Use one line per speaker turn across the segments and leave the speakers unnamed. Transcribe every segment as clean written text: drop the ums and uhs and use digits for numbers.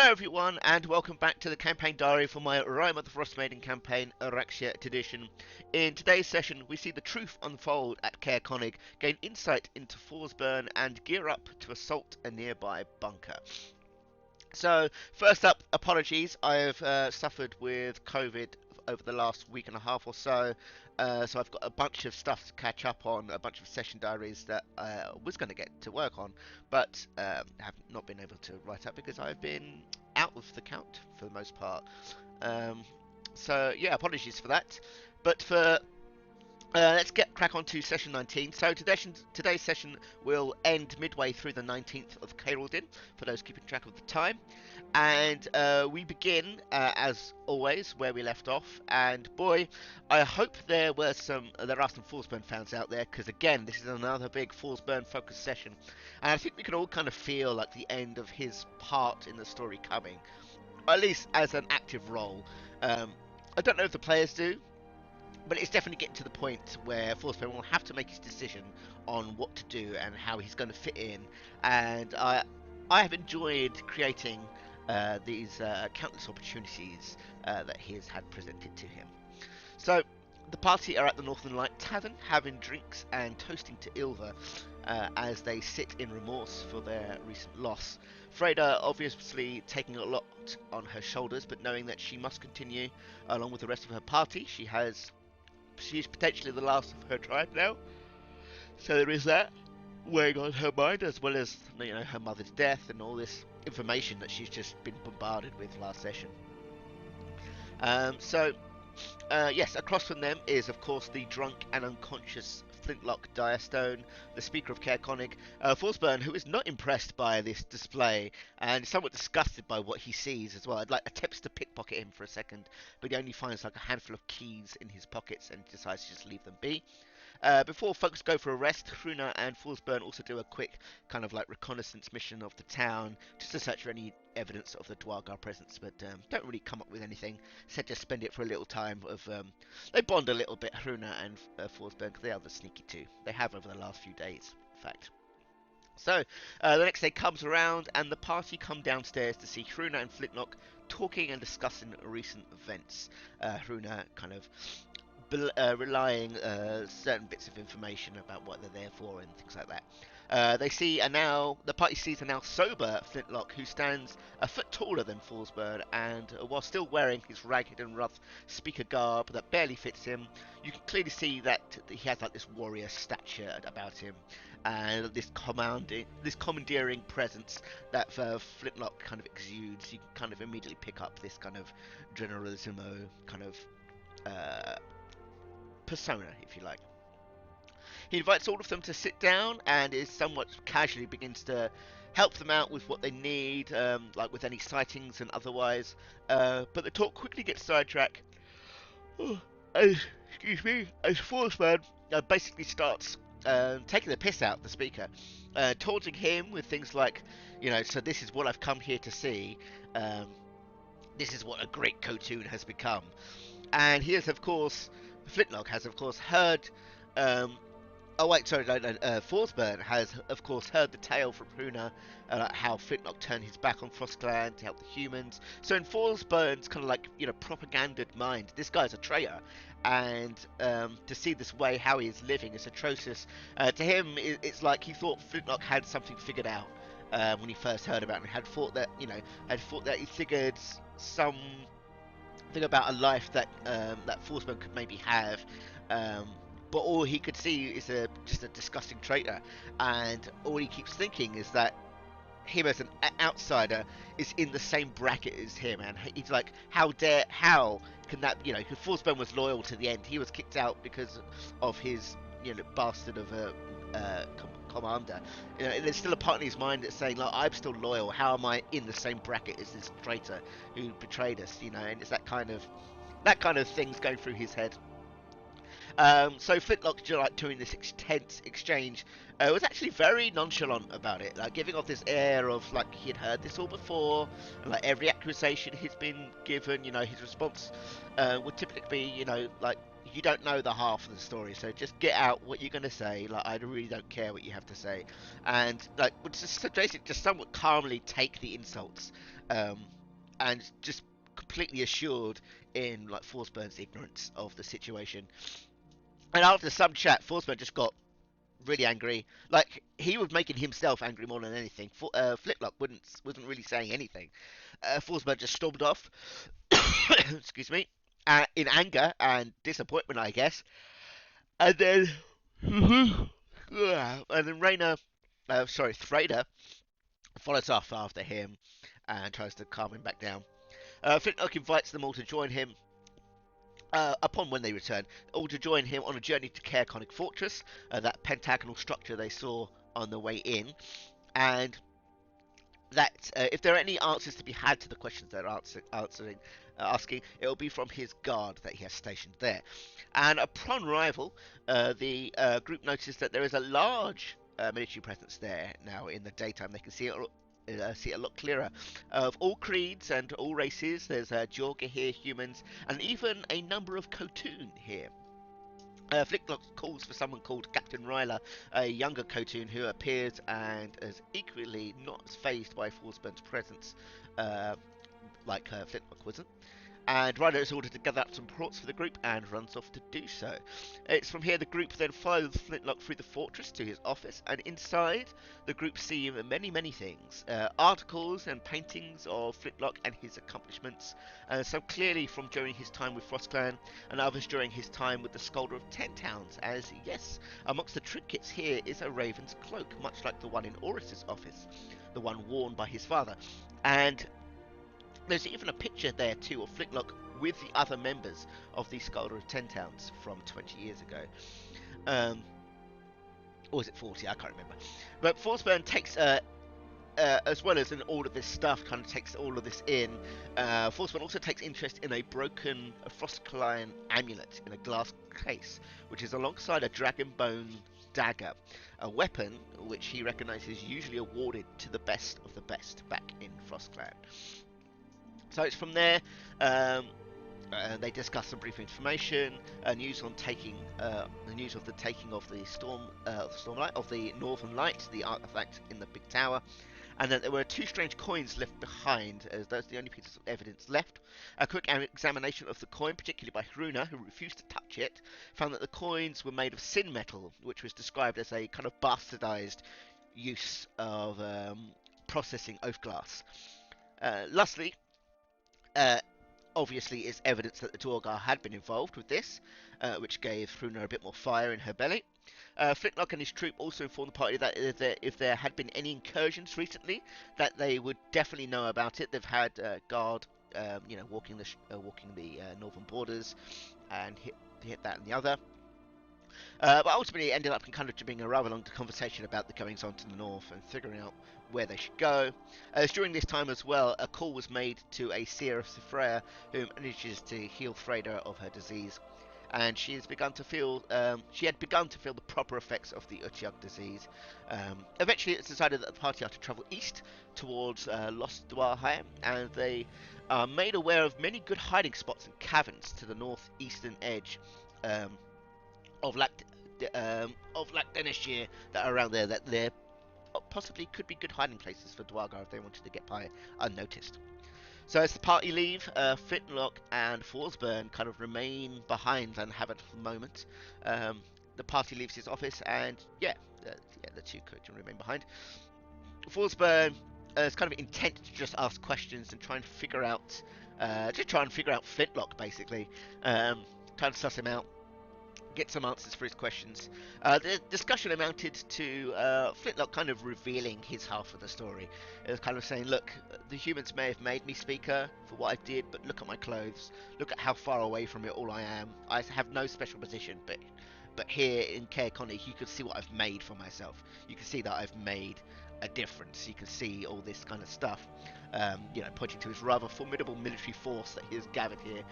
Hello everyone and welcome back to the campaign diary for my Rime of the Frostmaiden campaign, Aracséa edition. In today's session we see the truth unfold at Campagin, gain insight into Forsburn and gear up to assault a nearby bunker. So first up, apologies, I have suffered with COVID over the last week and a half or so. So I've got a bunch of stuff to catch up on, a bunch of session diaries that I was going to get to work on, but have not been able to write up because I've been out of the count for the most part. Um, so yeah, apologies for that. But for let's get crack on to session 19. So today's session will end midway through the 19th of Caerldin, for those keeping track of the time. And we begin, as always, where we left off. And boy, I hope there are some Forsburn fans out there, because again, this is another big Forsburn focused session. And I think we can all kind of feel like the end of his part in the story coming, or at least as an active role. I don't know if the players do, but it's definitely getting to the point where Forsberg will have to make his decision on what to do and how he's going to fit in. And I have enjoyed creating these countless opportunities that he has had presented to him. So the party are at the Northern Light Tavern, having drinks and toasting to Ilva as they sit in remorse for their recent loss. Freda obviously taking a lot on her shoulders, but knowing that she must continue along with the rest of her party. She's potentially the last of her tribe now, so there is that weighing on her mind, as well as her mother's death and all this information that she's just been bombarded with last session. Yes, across from them is of course the drunk and unconscious Flyntlock Direstone, the speaker of Caerconnig, Forsburn, who is not impressed by this display and is somewhat disgusted by what he sees as well. Attempts to pickpocket him for a second, but he only finds like a handful of keys in his pockets and decides to just leave them be. Before folks go for a rest, Hruna and Forsburn also do a quick kind of like reconnaissance mission of the town, just to search for any evidence of the Dwargar presence, but don't really come up with anything. Said just spend it for a little time of they bond a little bit, Hruna and Forsburn, because they are the sneaky two. They have over the last few days, in fact. So the next day comes around and the party come downstairs to see Hruna and Flyntlock talking and discussing recent events. Hruna kind of relying certain bits of information about what they're there for and things like that. The party sees a now sober Flyntlock, who stands a foot taller than Forsburn, and while still wearing his ragged and rough speaker garb that barely fits him, you can clearly see that he has like this warrior stature about him, and this commandeering presence that Flyntlock kind of exudes. You can kind of immediately pick up this kind of generalissimo kind of persona, if you like. He invites all of them to sit down and is somewhat casually begins to help them out with what they need, like with any sightings and otherwise. But the talk quickly gets sidetracked. Oh, excuse me, as Forsman basically starts taking the piss out of the speaker, taunting him with things like, so this is what I've come here to see. This is what a great Khotun has become. And he has, of course, Flyntlock has, of course, heard. Forsburn has, of course, heard the tale from Hruna, how Flyntlock turned his back on Frostclan to help the humans. So in Forsburn's kind of like, propaganded mind, this guy's a traitor. And to see this way, how he is living, is atrocious. To him, it's like he thought Flyntlock had something figured out when he first heard about it, and had thought that he figured some thing about a life that Forsman could maybe have, but all he could see is just a disgusting traitor, and all he keeps thinking is that him as an outsider is in the same bracket as him, and he's like, how can that, because Forsman was loyal to the end. He was kicked out because of his bastard of a commander. And there's still a part in his mind that's saying, like, I'm still loyal. How am I in the same bracket as this traitor who betrayed us? And it's that kind of things going through his head. So Flyntlock, during this intense exchange, was actually very nonchalant about it, like giving off this air of like he'd heard this all before, and like every accusation he's been given, his response would typically be, like, you don't know the half of the story, so just get out what you're gonna say. Like, I really don't care what you have to say, and like would just basically just somewhat calmly take the insults. and just completely assured in like Forsburn's ignorance of the situation. And after some chat, Forsburn just got really angry. Like he was making himself angry more than anything. Flintlock wasn't really saying anything. Forsberg just stormed off. Excuse me. In anger and disappointment, I guess. And then, and then Thrader follows off after him and tries to calm him back down. Flintlock invites them all to join him upon when they return, all to join him on a journey to Caerconic Fortress, that pentagonal structure they saw on the way in, and that if there are any answers to be had to the questions they're asking, it will be from his guard that he has stationed there. And upon arrival, the group notices that there is a large military presence there now in the daytime. They can see it a lot clearer. Of all creeds and all races, there's Jorga here, humans, and even a number of Khotun here. Flicklock calls for someone called Captain Ryler, a younger Khotun who appears and is equally not as phased by Forsburn's presence like Flicklock wasn't. And Ryder is ordered to gather up some reports for the group and runs off to do so. It's from here the group then follows Flintlock through the fortress to his office, and inside the group see many things. Articles and paintings of Flintlock and his accomplishments, some clearly from during his time with FrostClan, and others during his time with the Scholar of 10 Towns, as yes, amongst the trinkets here is a raven's cloak, much like the one in Oris's office, the one worn by his father. And there's even a picture there too of Flintlock with the other members of the Scholar of 10 Towns from 20 years ago. Or was it 40? I can't remember. But Forsburn takes, as well as in all of this stuff, kind of takes all of this in. Forsburn also takes interest in a broken Frostcline amulet in a glass case, which is alongside a dragon bone dagger, a weapon which he recognises usually awarded to the best of the best back in FrostClan. So it's from there they discuss some brief information, news on the news of the taking of the Stormlight, of the Northern Light, the artifact in the big tower, and that there were 2 strange coins left behind, as those are the only pieces of evidence left. A quick examination of the coin, particularly by Hruna, who refused to touch it, found that the coins were made of sin metal, which was described as a kind of bastardized use of processing oath glass. Lastly, obviously is evidence that the Duergar had been involved with this, which gave Hruna a bit more fire in her belly. Flintlock and his troop also informed the party that if there had been any incursions recently, that they would definitely know about it. They've had guard, walking the northern borders, and hit that and the other. But ultimately, it ended up kind of being a rather long conversation about the goings on to the north and figuring out where they should go. As during this time as well, a call was made to a seer of Sifrea who manages to heal Freda of her disease, and she had begun to feel the proper effects of the Utyug disease. Eventually, it's decided that the party are to travel east towards Lost Dwarheim, and they are made aware of many good hiding spots and caverns to the northeastern edge of Denishir that are around there, that there possibly could be good hiding places for Duergar if they wanted to get by unnoticed. So as the party leave, Flyntlock and Forsburn kind of remain behind and have a moment. The party leaves his office, and the 2 could remain behind. Forsburn is kind of intent to just ask questions and try and figure out Flyntlock basically, trying to suss him out, get some answers for his questions. The discussion amounted to Flintlock kind of revealing his half of the story. It was kind of saying, look, the humans may have made me speaker for what I did, but look at my clothes, look at how far away from it all I am. I have no special position, but here in Caerconic, you can see what I've made for myself. You can see that I've made a difference. You can see all this kind of stuff, pointing to his rather formidable military force that he has gathered here.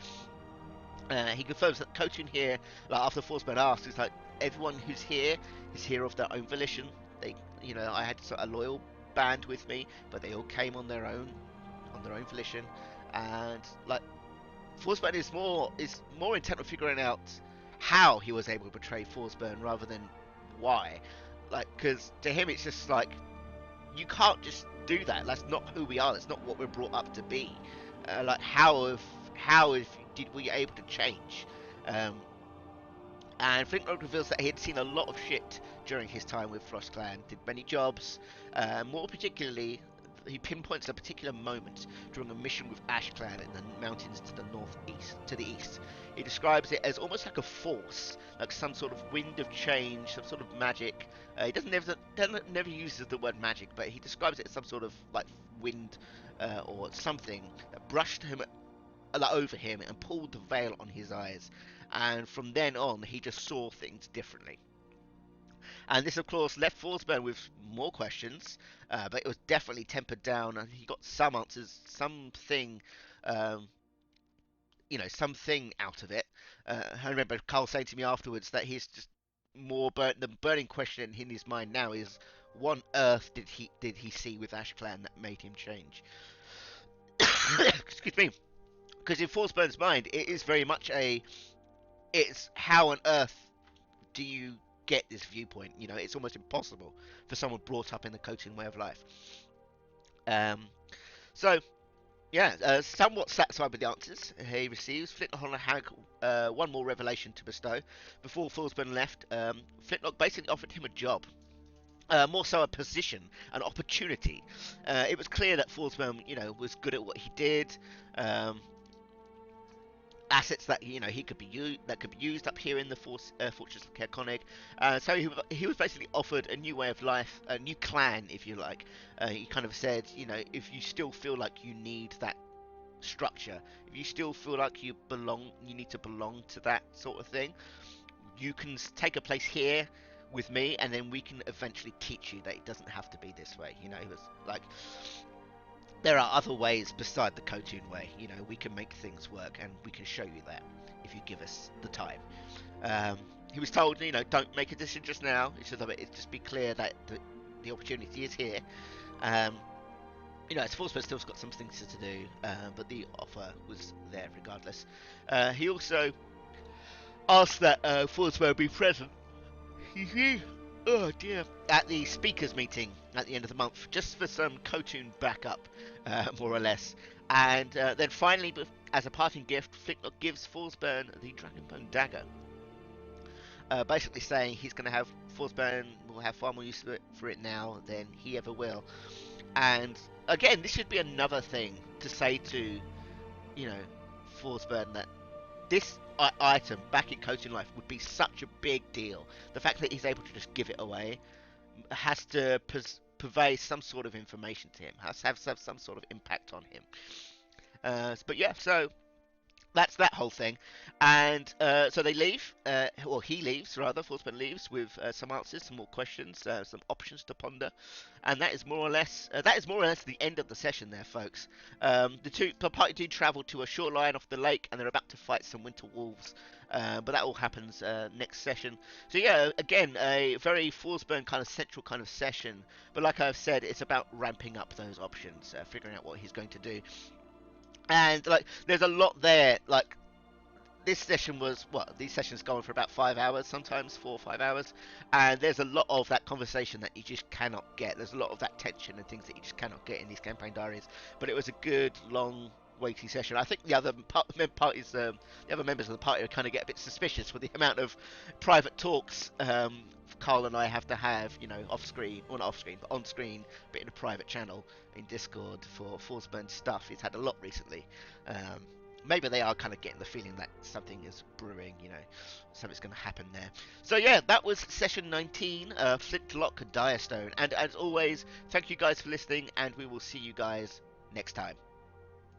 He confirms that Khotun here, like after Forsberg asks, is like everyone who's here is here of their own volition. They, I had sort of a loyal band with me, but they all came on their own volition. And like Forsberg is more intent on figuring out how he was able to betray Forsberg rather than why. Like, because to him it's just like you can't just do that. That's not who we are. That's not what we're brought up to be. like were you able to change? Um, and Flyntlock reveals that he had seen a lot of shit during his time with Frost Clan, did many jobs. More particularly, he pinpoints a particular moment during a mission with Ash Clan in the mountains to the northeast, to the east. He describes it as almost like a force, like some sort of wind of change, some sort of magic. He never uses the word magic, but he describes it as some sort of like wind or something that brushed him over him and pulled the veil on his eyes. And from then on, he just saw things differently. And this, of course, left Forsberg with more questions, but it was definitely tempered down, and he got some answers, um, something out of it. I remember Carl saying to me afterwards that he's just the burning question in his mind now is, what on earth did he see with Ash Clan that made him change? Excuse me. Because in Forsberg's mind, it is very much it's how on earth do you get this viewpoint? It's almost impossible for someone brought up in the coaching way of life. Um, so yeah, somewhat satisfied with the answers he receives, Flintlock had one more revelation to bestow. Before Forsberg left, Flintlock basically offered him a job. More so a position, an opportunity. It was clear that Forsberg, was good at what he did. Um, Assets that he could be used up here in the Fortress of Campagin. So he was basically offered a new way of life, a new clan, if you like. He kind of said, if you still feel like you need that structure, if you still feel like you need to belong to that sort of thing, you can take a place here with me, and then we can eventually teach you that it doesn't have to be this way. It was like, there are other ways beside the Kotun way. We can make things work, and we can show you that if you give us the time. Um, he was told, don't make a decision just now. It's just be clear that the opportunity is here. Forsberg still's got some things to do, but the offer was there regardless. He also asked that Forsberg be present. Oh dear. At the speakers meeting at the end of the month, just for some Kotun backup, more or less. And then finally, as a parting gift, Flyntlock gives Forsberg the Dragonbone dagger. Basically saying he's going to have Forsberg will have far more use for it now than he ever will. And again, this should be another thing to say to, Forsberg, that this item back in Coaching Life would be such a big deal. The fact that he's able to just give it away has to purvey some sort of information to him, has to have some sort of impact on him. But yeah, so that's that whole thing. And so they leave, or he leaves rather, Forsberg leaves with some answers, some more questions, some options to ponder, and that is more or less the end of the session there, folks. The party do travel to a shoreline off the lake, and they're about to fight some winter wolves. But that all happens next session. So yeah, again, a very Forsberg kind of central kind of session. But like I've said, it's about ramping up those options, figuring out what he's going to do. And like, there's a lot there. Like, this session was these sessions go on for about 5 hours, sometimes 4 or 5 hours, and there's a lot of that conversation that you just cannot get. There's a lot of that tension and things that you just cannot get in these campaign diaries. But it was a good, long, weighty session. I think the other members of the party kind of get a bit suspicious with the amount of private talks Carl and I have to have, off screen, or not off screen, but on screen, but in a private channel in Discord for Forsberg stuff. He's had a lot recently. Maybe they are kind of getting the feeling that something is brewing, something's going to happen there. So yeah, that was session 19, Flyntlock Direstone. And as always, thank you guys for listening, and we will see you guys next time.